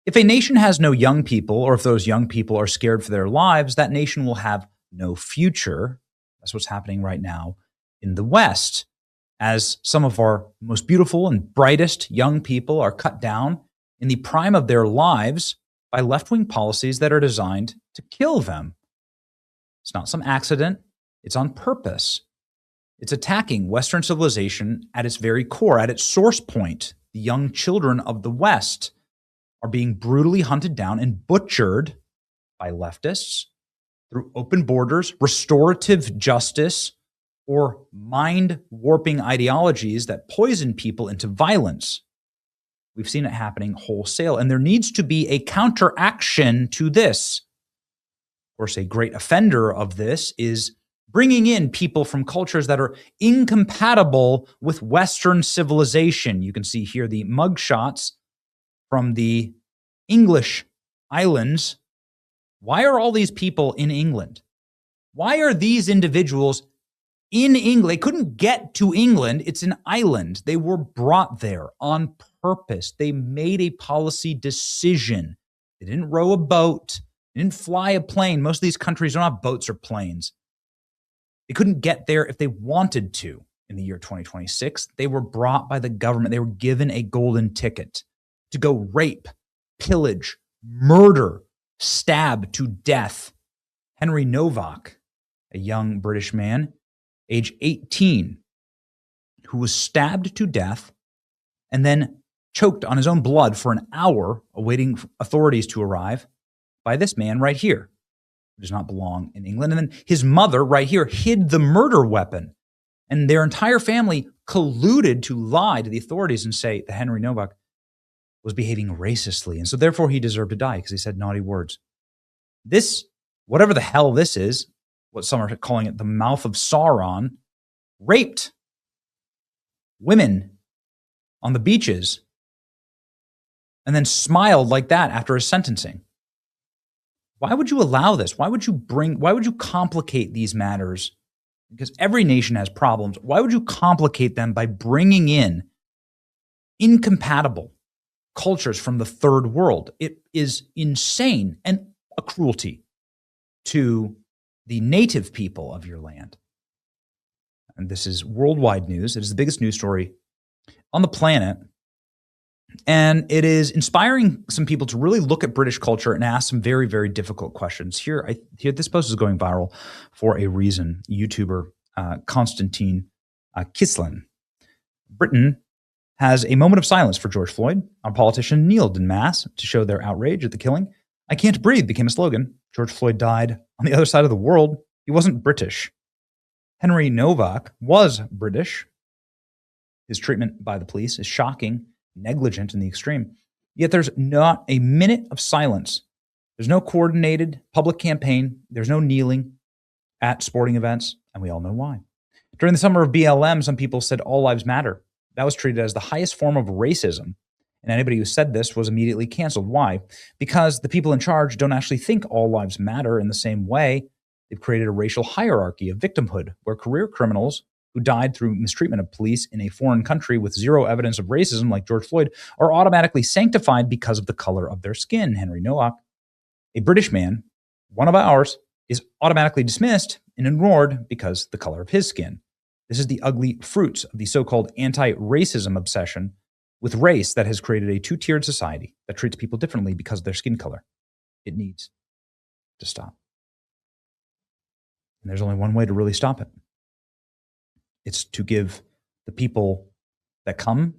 If a nation has no young people, or if those young people are scared for their lives, that nation will have no future. That's what's happening right now in the West, as some of our most beautiful and brightest young people are cut down in the prime of their lives by left-wing policies that are designed to kill them. It's not some accident. It's on purpose. It's attacking Western civilization at its very core, at its source point. The young children of the West are being brutally hunted down and butchered by leftists through open borders, restorative justice, or mind-warping ideologies that poison people into violence. We've seen it happening wholesale, and there needs to be a counteraction to this. Of course, a great offender of this is bringing in people from cultures that are incompatible with Western civilization. You can see here the mugshots from the English islands. Why are all these people in England? Why are these individuals in England? They couldn't get to England. It's an island. They were brought there on purpose. They made a policy decision. They didn't row a boat. They didn't fly a plane. Most of these countries don't have boats or planes. They couldn't get there if they wanted to in the year 2026. They were brought by the government. They were given a golden ticket to go rape, pillage, murder, stab to death. Henry Novak, a young British man, age 18, who was stabbed to death and then choked on his own blood for an hour, awaiting authorities to arrive, by this man right here, who does not belong in England. And then his mother right here hid the murder weapon. And their entire family colluded to lie to the authorities and say that Henry Novak was behaving racistly. And so therefore he deserved to die because he said naughty words. This, whatever the hell this is, what some are calling it the mouth of Sauron, raped women on the beaches and then smiled like that after his sentencing. Why would you allow this? Why would you complicate these matters? Because every nation has problems. Why would you complicate them by bringing in incompatible cultures from the third world? It is insane and a cruelty to the native people of your land. And this is worldwide news. It is the biggest news story on the planet. And it is inspiring some people to really look at British culture and ask some very, very difficult questions. Here, this post is going viral for a reason. YouTuber Constantine Kislin. Britain has a moment of silence for George Floyd. Our politicians kneeled en masse to show their outrage at the killing. "I can't breathe" became a slogan. George Floyd died on the other side of the world. He wasn't British. Henry Novak was British. His treatment by the police is shocking, negligent in the extreme. Yet there's not a minute of silence. There's no coordinated public campaign. There's no kneeling at sporting events, and we all know why. During the summer of BLM, some people said all lives matter. That was treated as the highest form of racism, and anybody who said this was immediately canceled. Why? Because the people in charge don't actually think all lives matter in the same way. They've created a racial hierarchy of victimhood where career criminals who died through mistreatment of police in a foreign country with zero evidence of racism, like George Floyd, are automatically sanctified because of the color of their skin. Henry Nowak, a British man, one of ours, is automatically dismissed and ignored because the color of his skin. This is the ugly fruits of the so-called anti-racism obsession with race that has created a two-tiered society that treats people differently because of their skin color. It needs to stop. And there's only one way to really stop it. It's to give the people that come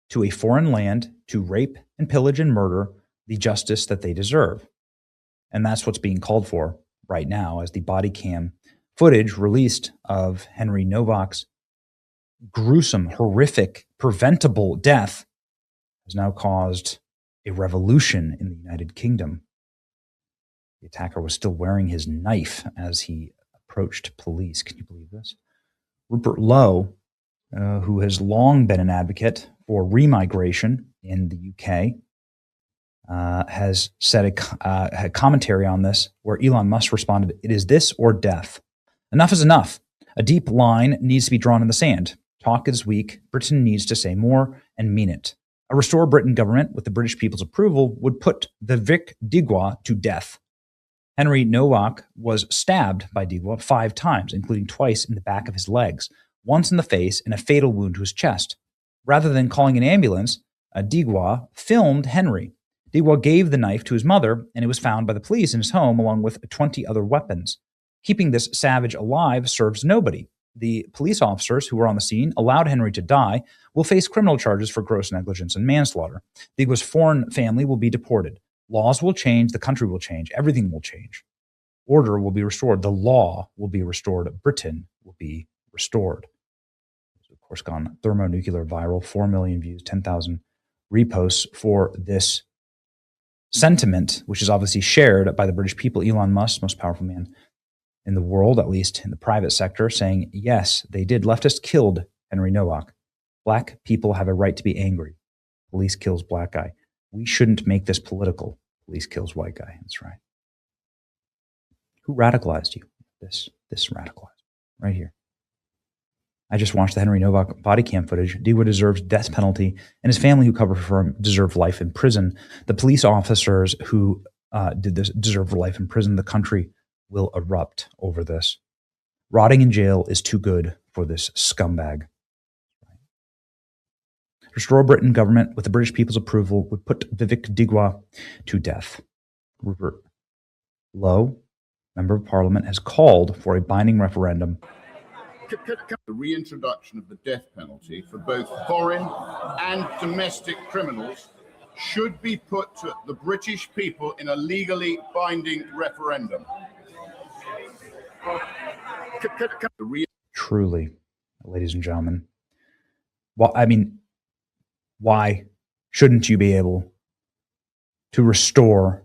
to a foreign land to rape and pillage and murder the justice that they deserve. And that's what's being called for right now as the Bodycam footage released of Henry Novak's gruesome, horrific, preventable death has now caused a revolution in the United Kingdom. The attacker was still wearing his knife as he approached police. Can you believe this? Rupert Lowe, who has long been an advocate for remigration in the UK, has said a commentary on this where Elon Musk responded, "It is this or death. Enough is enough. A deep line needs to be drawn in the sand. Talk is weak. Britain needs to say more and mean it. A Restore Britain government with the British people's approval would put Vivek Digwa to death. Henry Nowak was stabbed by Digwa 5 times, including twice in the back of his legs, once in the face, and a fatal wound to his chest. Rather than calling an ambulance, Digwa filmed Henry. Digwa gave the knife to his mother, and it was found by the police in his home along with 20 other weapons. Keeping this savage alive serves nobody. The police officers who were on the scene allowed Henry to die will face criminal charges for gross negligence and manslaughter. Digwa's foreign family will be deported. Laws will change, the country will change, everything will change. Order will be restored, the law will be restored, Britain will be restored. Of course, gone thermonuclear viral, 4 million views, 10,000 reposts for this sentiment, which is obviously shared by the British people. Elon Musk, most powerful man in the world, at least in the private sector, saying, yes, they did. Leftists killed Henry Nowak. Black people have a right to be angry. Police kills black guy. We shouldn't make this political. Police kills white guy. That's right. Who radicalized you? This radicalized. Right here. I just watched the Henry Novak Bodycam footage. Digwa deserves death penalty, and his family who covered for him deserve life in prison. The police officers who did this deserve life in prison. The country will erupt over this. Rotting in jail is too good for this scumbag. Restore Britain government with the British people's approval would put Vivek Digwa to death. Rupert Lowe, Member of Parliament, has called for a binding referendum. The reintroduction of the death penalty for both foreign and domestic criminals should be put to the British people in a legally binding referendum. Truly, ladies and gentlemen. Well, I mean, why shouldn't you be able to restore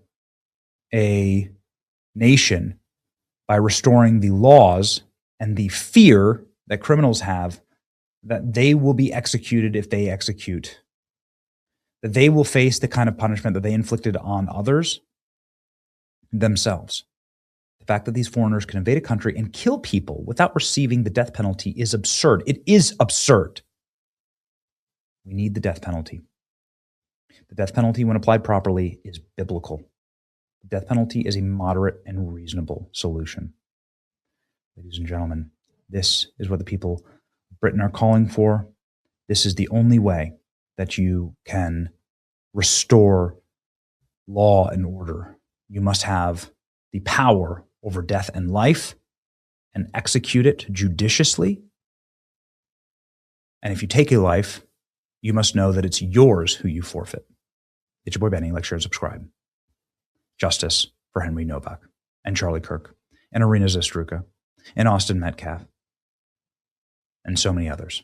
a nation by restoring the laws and the fear that criminals have that they will be executed if they execute, that they will face the kind of punishment that they inflicted on others themselves? The fact that these foreigners can invade a country and kill people without receiving the death penalty is absurd. It is absurd. We need the death penalty. The death penalty, when applied properly, is biblical. The death penalty is a moderate and reasonable solution. Ladies and gentlemen, this is what the people of Britain are calling for. This is the only way that you can restore law and order. You must have the power over death and life and execute it judiciously. And if you take a life, you must know that it's yours who you forfeit. It's your boy Benny. Like, share, and subscribe. Justice for Henry Novak and Charlie Kirk and Irina Zastruka and Austin Metcalf and so many others.